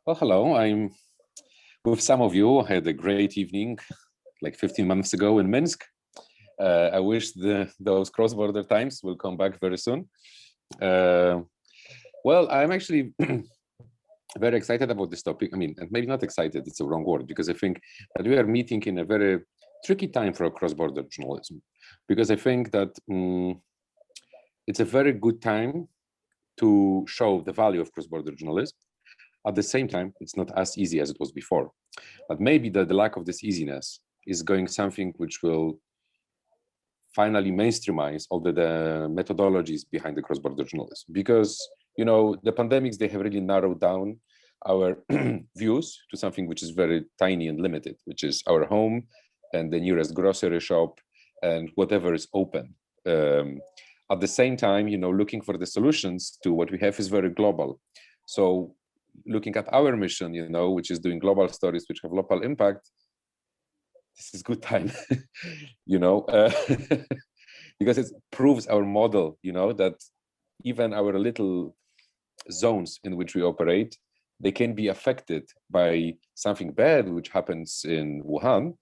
Well, hello. I'm with some of you. I had a great evening like 15 months ago in Minsk. I wish those cross-border times will come back very soon. Well, I'm actually very excited about this topic. I mean, and maybe not excited, it's a wrong word, because I think that we are meeting in a very tricky time for cross-border journalism. Because I think that it's a very good time to show the value of cross-border journalism. At the same time, it's not as easy as it was before. But maybe the lack of this easiness is going something which will finally mainstreamize all the methodologies behind the cross-border journalism. Because, you know, the pandemics, they have really narrowed down our views to something which is very tiny and limited, which is our home and the nearest grocery shop and whatever is open. At the same time, you know, looking for the solutions to what we have is very global. So looking at our mission, you know, which is doing global stories which have local impact, this is good time, you know, because it proves our model, you know, that even our little zones in which we operate, they can be affected by something bad which happens in Wuhan,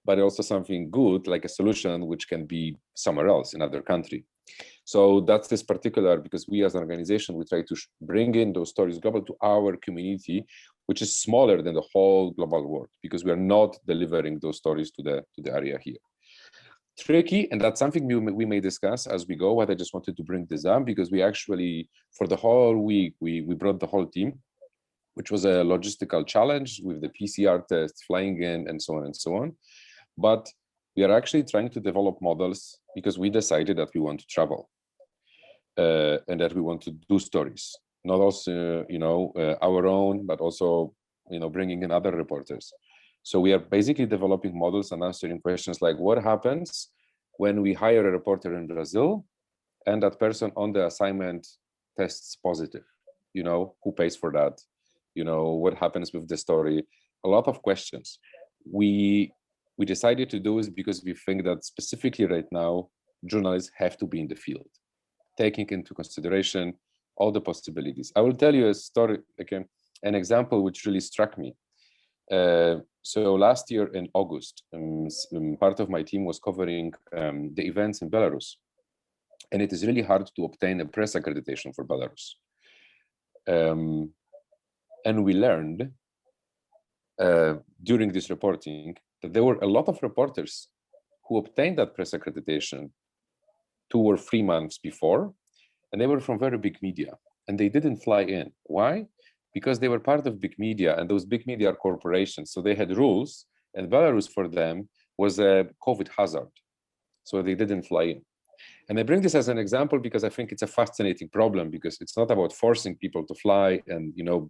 but also something good like a solution which can be somewhere else in other country. So that's this particular, because we as an organization, we try to bring in those stories global to our community, which is smaller than the whole global world, because we are not delivering those stories to the area here. Tricky, and that's something we may discuss as we go, but I just wanted to bring this up because we actually, for the whole week, we brought the whole team, which was a logistical challenge with the PCR tests, flying in, and so on and so on. But we are actually trying to develop models because we decided that we want to travel and that we want to do stories, not also, you know, our own, but also, you know, bringing in other reporters. So we are basically developing models and answering questions like what happens when we hire a reporter in Brazil and that person on the assignment tests positive, you know, who pays for that? You know, what happens with the story? A lot of questions. We decided to do is because we think that specifically right now, journalists have to be in the field, taking into consideration all the possibilities. I will tell you a story, again, an example which really struck me. So last year in August, part of my team was covering the events in Belarus. And it is really hard to obtain a press accreditation for Belarus. And we learned during this reporting that there were a lot of reporters who obtained that press accreditation 2 or 3 months before, and they were from very big media, and they didn't fly in. Why? Because they were part of big media, and those big media are corporations, so they had rules, and Belarus for them was a COVID hazard, so they didn't fly in. And I bring this as an example because I think it's a fascinating problem, because it's not about forcing people to fly and, you know,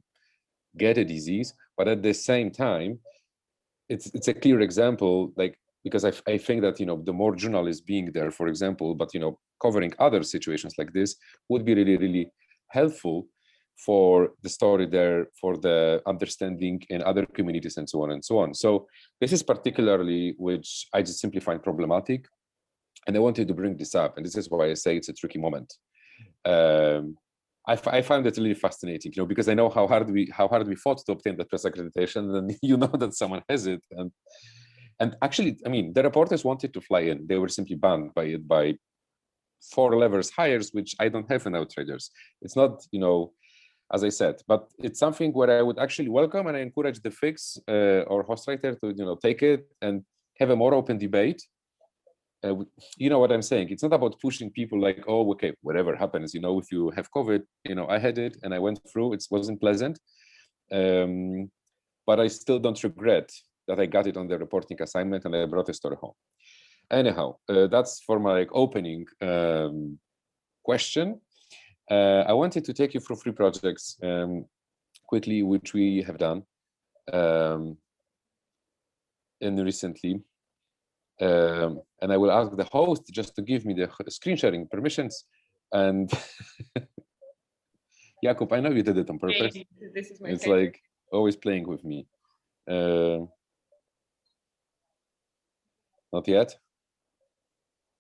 get a disease, but at the same time, it's a clear example, like, because I think that, you know, the more journalists being there, for example, but, you know, covering other situations like this would be really, really helpful for the story there, for the understanding in other communities and so on and so on. So this is particularly, which I just simply find problematic. And I wanted to bring this up. And this is why I say it's a tricky moment. I find it really fascinating, you know, because I know how hard we fought to obtain the press accreditation, and you know that someone has it. And actually, I mean, the reporters wanted to fly in. They were simply banned by it by 4 levels higher, which I don't have in Outriders. It's not, you know, as I said, but it's something where I would actually welcome, and I encourage the fix or hostwriter to, you know, take it and have a more open debate. You know what I'm saying? It's not about pushing people like, oh, okay, whatever happens, you know, if you have COVID, you know, I had it and I went through, it wasn't pleasant. But I still don't regret that I got it on the reporting assignment and I brought the story home. Anyhow, that's for my opening question. I wanted to take you through 3 projects quickly, which we have done recently. And I will ask the host just to give me the screen sharing permissions. And Jakub, I know you did it on purpose. This is my it's favorite. like always playing with me. Not yet.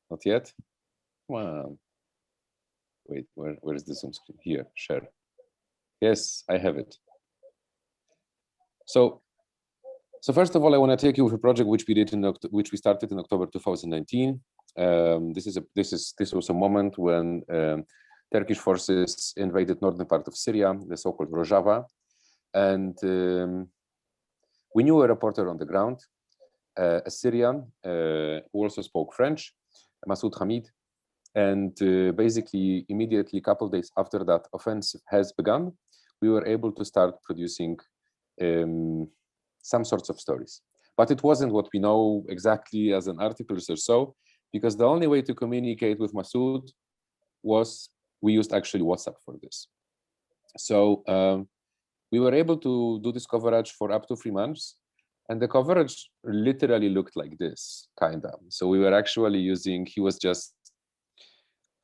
Not yet. Come on. Wait, where is the Zoom screen? Here, share. Yes, I have it. So first of all, I want to take you with a project which we did which we started in October 2019. This was a moment when Turkish forces invaded northern part of Syria, the so-called Rojava, and we knew a reporter on the ground, a Syrian who also spoke French, Masoud Hamid, and basically immediately, a couple of days after that offensive has begun, we were able to start producing some sorts of stories. But it wasn't what we know exactly as an articles or so, because the only way to communicate with Masoud was we used actually WhatsApp for this. So we were able to do this coverage for up to 3 months. And the coverage literally looked like this, kind of. So we were actually using, he was just,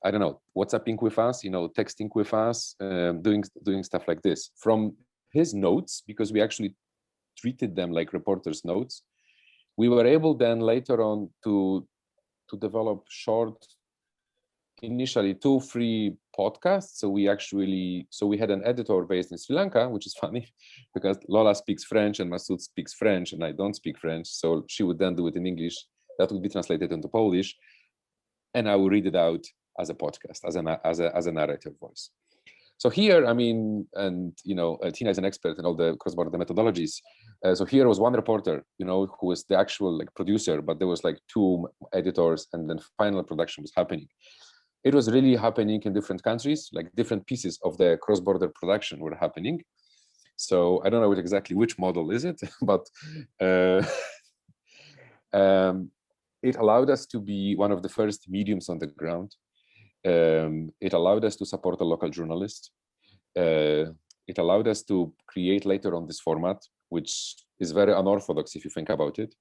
I don't know, WhatsApping with us, texting with us, doing stuff like this. From his notes, because we actually treated them like reporters' notes, we were able then later on to develop short, initially 2-3 podcasts. So we had an editor based in Sri Lanka, which is funny because Lola speaks French and Masoud speaks French and I don't speak French. So she would then do it in English. That would be translated into Polish. And I will read it out as a podcast, as a narrative voice. So here, I mean, and Tina is an expert in all the cross-border methodologies. So here was one reporter, who was the actual producer, but there was 2 editors, and then final production was happening. It was really happening in different countries, different pieces of the cross-border production were happening. So I don't know exactly which model is it, but it allowed us to be one of the first mediums on the ground. It allowed us to support a local journalist. It allowed us to create later on this format, which is very unorthodox if you think about it.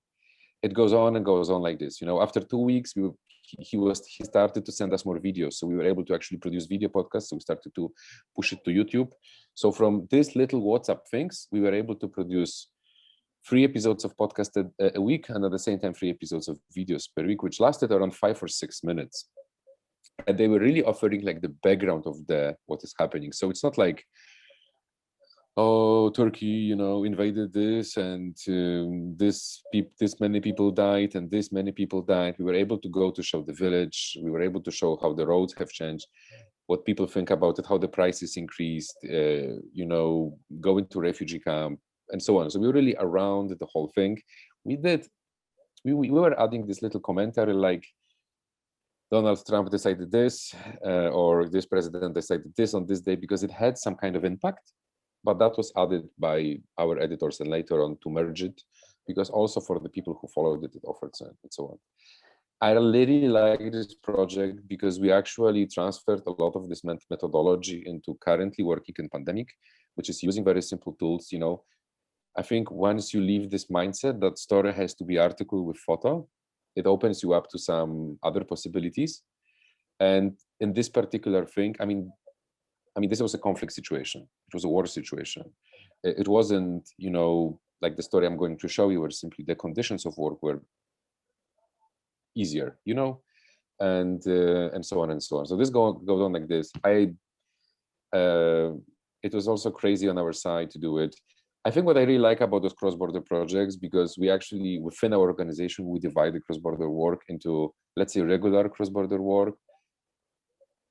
It goes on and goes on like this. After 2 weeks, he started to send us more videos. So we were able to actually produce video podcasts. So we started to push it to YouTube. So from this little WhatsApp things, we were able to produce 3 episodes of podcast a week, and at the same time 3 episodes of videos per week, which lasted around 5 or 6 minutes. And they were really offering the background of what is happening. So it's not like, oh, Turkey, invaded this, and this many people died, and this many people died. We were able to go to show the village. We were able to show how the roads have changed, what people think about it, how the prices increased, going to refugee camp, and so on. So we were really around the whole thing. We were adding this little commentary Donald Trump decided this, or this president decided this on this day, because it had some kind of impact. But that was added by our editors and later on to merge it, because also for the people who followed it, it offered and so on. I really like this project because we actually transferred a lot of this methodology into currently working in pandemic, which is using very simple tools. I think once you leave this mindset that story has to be article with photo, it opens you up to some other possibilities. And in this particular thing, I mean, this was a conflict situation. It was a war situation. It wasn't, like the story I'm going to show you, where simply the conditions of work were easier, and so on and so on. So this goes on like this. It was also crazy on our side to do it. I think what I really like about those cross-border projects, because we actually, within our organization, we divide the cross-border work into, let's say, regular cross-border work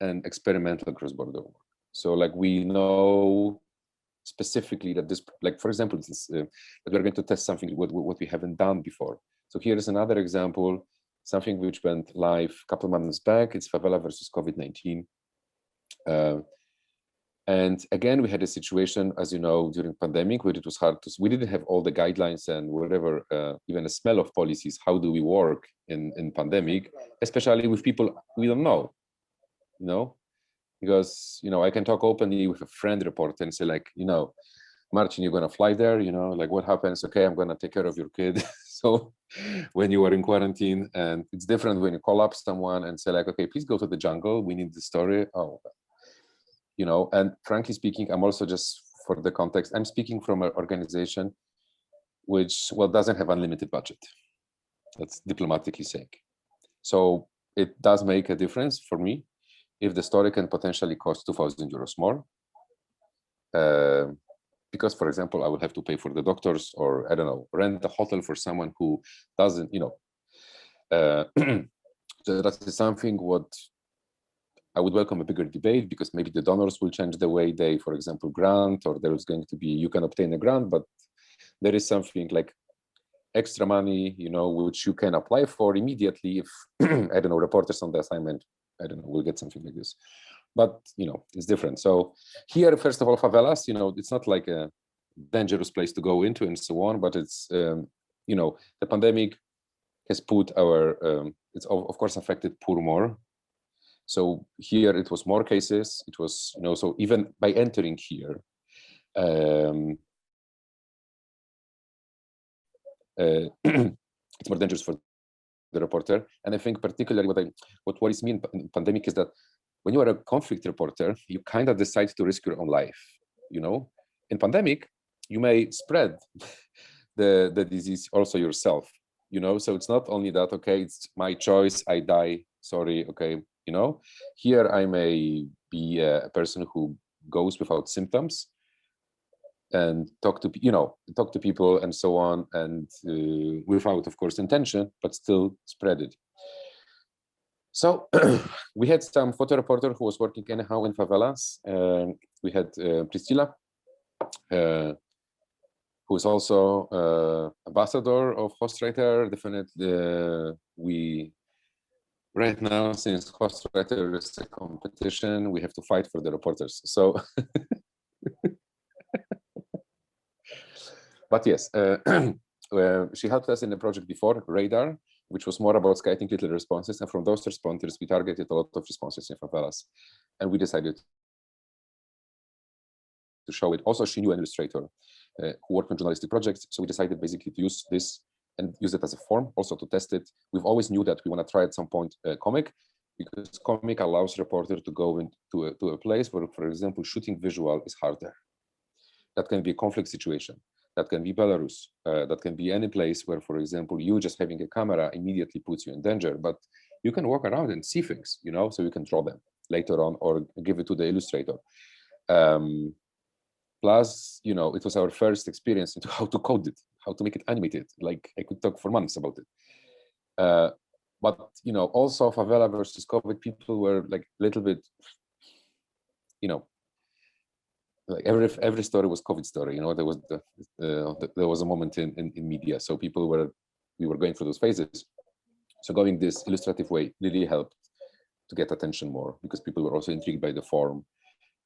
and experimental cross-border work. So we know specifically that this, for example, that we're going to test something what we haven't done before. So here is another example, something which went live a couple of months back. It's Favela versus COVID-19. And again, we had a situation, as you know, during pandemic, where it was hard we didn't have all the guidelines and whatever, even a smell of policies. How do we work in pandemic, especially with people we don't know, because, I can talk openly with a friend reporter and say Marcin, you're going to fly there, what happens? Okay, I'm going to take care of your kid. So when you are in quarantine, and it's different when you call up someone and say okay, please go to the jungle. We need the story. Oh, and frankly speaking, I'm also, just for the context, I'm speaking from an organization which, doesn't have unlimited budget. That's diplomatically saying. So it does make a difference for me if the story can potentially cost 2,000 euros more. because, for example, I will have to pay for the doctors, or I don't know, rent a hotel for someone who doesn't, so that is something what I would welcome a bigger debate, because maybe the donors will change the way they, for example, grant, or there is going to be, you can obtain a grant, but there is something like extra money, which you can apply for immediately if, I don't know, reporters on the assignment, I don't know, will get something like this. But, it's different. So here, first of all, favelas, it's not like a dangerous place to go into and so on, but it's, the pandemic has put it's of course affected poor more. So here it was more cases. It was, so even by entering here, it's more dangerous for the reporter. And I think particularly what worries me in pandemic is that when you are a conflict reporter, you kind of decide to risk your own life. In pandemic, you may spread the disease also yourself. So it's not only that, okay, it's my choice, I die, sorry, okay. Here I may be a person who goes without symptoms and talk to people and so on, and without, of course, intention, but still spread it. So we had some photo reporter who was working anyhow in favelas. We had Priscilla, who is also ambassador of Hostwriter. Definitely, right now, since Hostwriter is a competition, we have to fight for the reporters. So, but yes, she helped us in the project before, Radar, which was more about scouting little responses. And from those responses, we targeted a lot of responses in favelas. And we decided to show it. Also, she knew an illustrator who worked on journalistic projects. So we decided basically to use this and use it as a form, also to test it. We've always knew that we want to try at some point comic, because comic allows reporter to go into a place where, for example, shooting visual is harder. That can be a conflict situation. That can be Belarus. That can be any place where, for example, you just having a camera immediately puts you in danger, but you can walk around and see things, so you can draw them later on or give it to the illustrator. Plus, it was our first experience into how to code it, how to make it animated. Like, I could talk for months about it. But, also favela versus COVID, people were like a little bit, like every story was COVID story. There was there was a moment in media, so we were going through those phases. So going this illustrative way really helped to get attention more, because people were also intrigued by the form.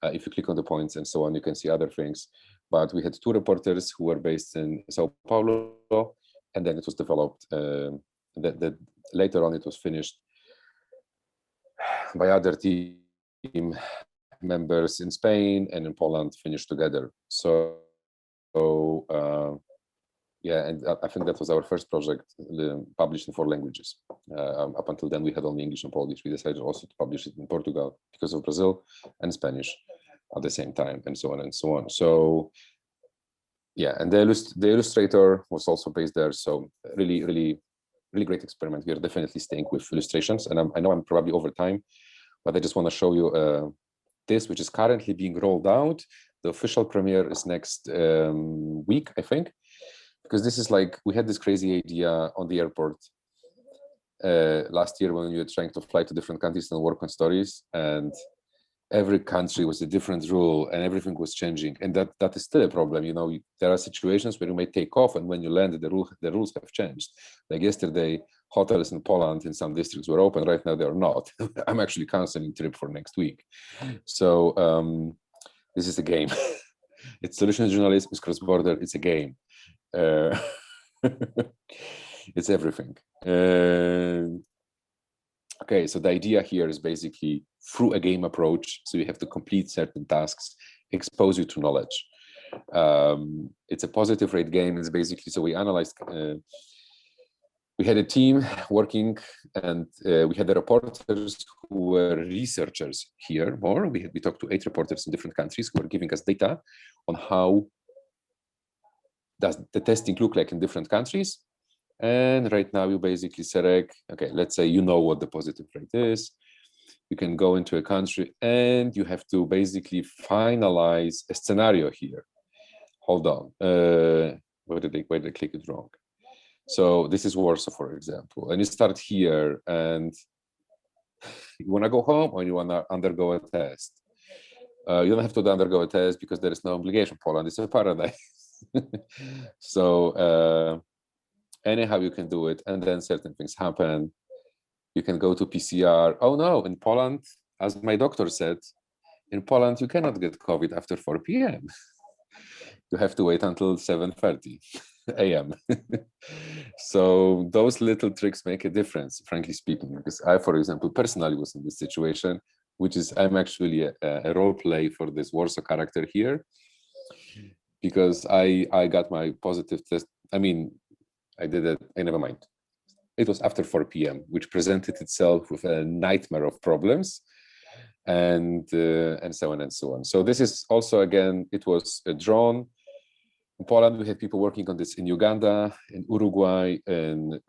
If you click on the points and so on, you can see other things. But we had two reporters who were based in Sao Paulo, and then it was developed. Later on, it was finished by other team members in Spain and in Poland, finished together. So yeah, and I think that was our first project published in 4 languages. Up until then, we had only English and Polish. We decided also to publish it in Portugal because of Brazil, and Spanish at the same time, and so on and so on. So yeah, and the illustrator was also based there. So really, really, really great experiment. We are definitely staying with illustrations, and I know I'm probably over time, but I just want to show you this, which is currently being rolled out. The official premiere is next week, I think. Because this is like, we had this crazy idea on the airport last year when we were trying to fly to different countries and work on stories, and every country was a different rule and everything was changing. And that is still a problem. There are situations where you may take off, and when you land, the rules have changed. Like yesterday, hotels in Poland in some districts were open. Right now, they are not. I'm actually canceling trip for next week. So this is a game. It's solutions journalism, it's cross-border, it's a game. It's everything. Okay, so the idea here is basically through a game approach. So you have to complete certain tasks, expose you to knowledge. It's a positive rate game. It's basically, so we analyzed, we had a team working, and we had the reporters who were researchers here more. We talked to 8 reporters in different countries who were giving us data on how does the testing look like in different countries. And right now you basically select, okay, let's say what the positive rate is. You can go into a country and you have to basically finalize a scenario here. hold on. Where did I click it wrong? So this is Warsaw, for example, and you start here, and you want to go home or you want to undergo a test. You don't have to undergo a test because there is no obligation. Poland is a paradise. So anyhow, you can do it, and then certain things happen. You can go to PCR. Oh no, in Poland, as my doctor said, in Poland you cannot get COVID after 4 p.m. You have to wait until 7:30 a.m. So those little tricks make a difference, frankly speaking, because I, for example, personally was in this situation, which is I'm actually a role play for this Warsaw character here, because I got my positive test. I mean, I did it, never mind. It was after 4 p.m., which presented itself with a nightmare of problems, and so on and so on. So this is also, again, it was a drone. In Poland, we have people working on this in Uganda, in Uruguay, in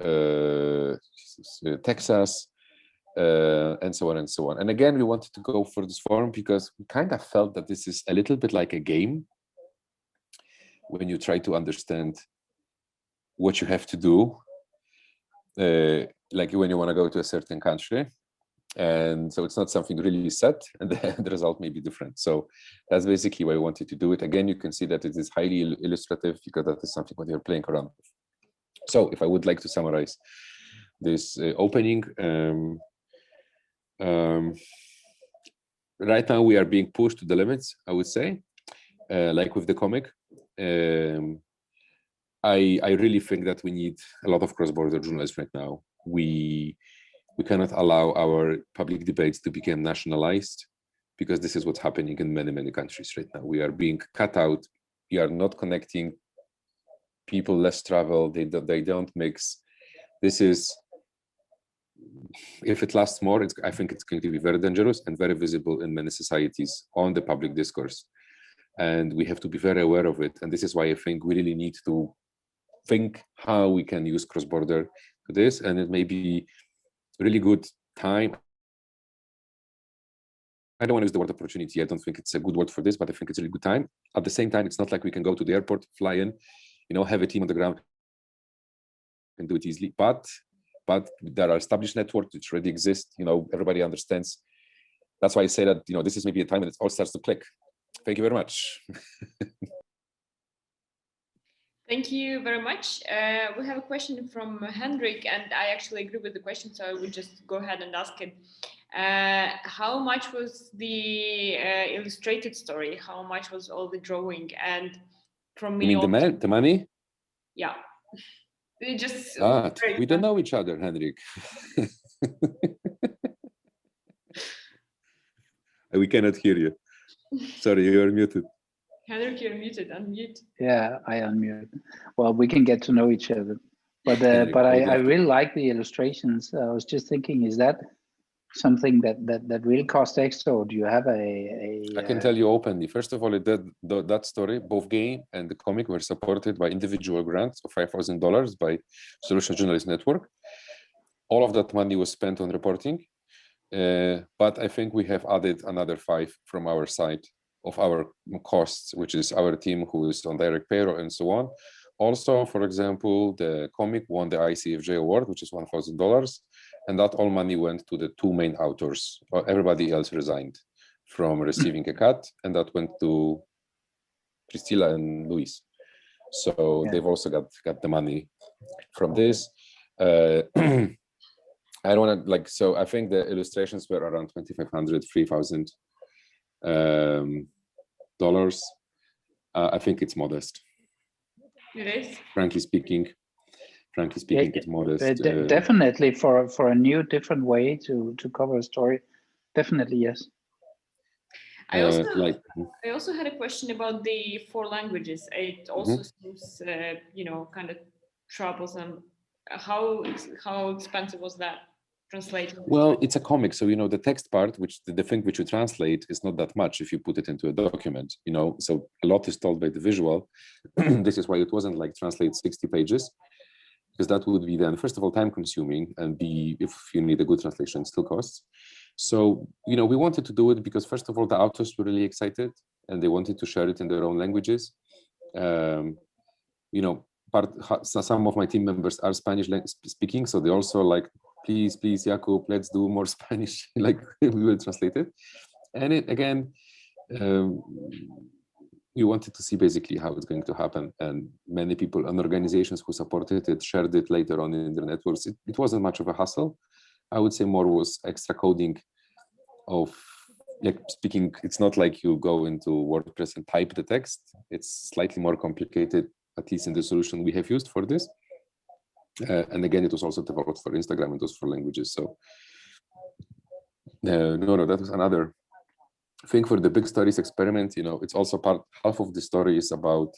Texas, and so on and so on. And again, we wanted to go for this forum because we kind of felt that this is a little bit like a game when you try to understand what you have to do, like when you want to go to a certain country. And so it's not something really set, and the result may be different. So that's basically why I wanted to do it. Again, you can see that it is highly illustrative because that is something what you're playing around with. So if I would like to summarize this opening, right now we are being pushed to the limits, I would say, like with the comic. I really think that we need a lot of cross-border journalists right now. We cannot allow our public debates to become nationalized, because this is what's happening in many, many countries right now. We are being cut out. We are not connecting. People less travel. They don't mix. This is, if it lasts more, I think it's going to be very dangerous and very visible in many societies on the public discourse. And we have to be very aware of it. And this is why I think we really need to think how we can use cross-border to this. And it may be really good time. I don't want to use the word opportunity. I don't think it's a good word for this, but I think it's a really good time. At the same time, it's not like we can go to the airport, fly in, have a team on the ground and do it easily. But there are established networks which already exist. Everybody understands. That's why I say that, this is maybe a time when it all starts to click. Thank you very much. Thank you very much. We have a question from Hendrik, and I actually agree with the question, so I will just go ahead and ask it. How much was the illustrated story? How much was all the drawing? And from me, you mean the money? Yeah. Just we don't know each other, Hendrik. We cannot hear you. Sorry, you are muted. Henrik, you're muted. Unmute. Yeah, I unmute. Well, we can get to know each other. But I really like the illustrations. I was just thinking, is that something that really costs extra, or do you have I can tell you openly. First of all, that story, both game and the comic, were supported by individual grants of $5,000 by Solution Journalist Network. All of that money was spent on reporting, but I think we have added another 5 from our side of our costs, which is our team who is on direct payroll and so on. Also, for example, the comic won the ICFJ award, which is $1,000, and that all money went to the 2 main authors. Everybody else resigned from receiving a cut, and that went to Priscilla and Luis. So they've also got the money from this. I don't want to so I think the illustrations were around $2,500, $3,000 dollars. I think it's modest. It is. Frankly speaking, it's modest. Definitely for a new, different way to cover a story. Definitely, yes. I also had a question about the 4 languages. It also seems, kind of troublesome. How expensive was that? Translating? Well, it's a comic, so the text part, which the thing which you translate, is not that much if you put it into a document. So a lot is told by the visual. This is why it wasn't like translate 60 pages, because that would be then, first of all, time consuming, and B, if you need a good translation, it still costs. So we wanted to do it because, first of all, the authors were really excited and they wanted to share it in their own languages. you know, some of my team members are Spanish speaking, so they also like, please, Jakub, let's do more Spanish, like we will translate it. And it again, we wanted to see basically how it's going to happen, and many people and organizations who supported it shared it later on in their networks. It wasn't much of a hassle. I would say more was extra coding of like speaking. It's not like you go into WordPress and type the text. It's slightly more complicated, at least in the solution we have used for this. And again, it was also developed for Instagram and those 4 languages. So no, that was another thing for the big stories experiment. You know, it's also half of the story is about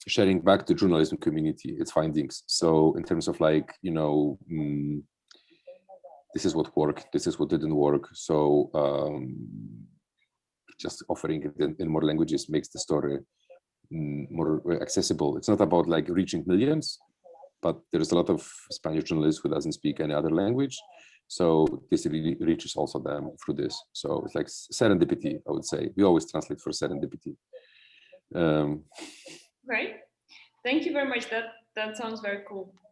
sharing back to journalism community its findings. So in terms of like, you know, this is what worked, this is what didn't work. So just offering it in more languages makes the story more accessible. It's not about like reaching millions, but there's a lot of Spanish journalists who doesn't speak any other language. So this really reaches also them through this. So it's like serendipity, I would say. We always translate for serendipity. Great. Thank you very much. That sounds very cool.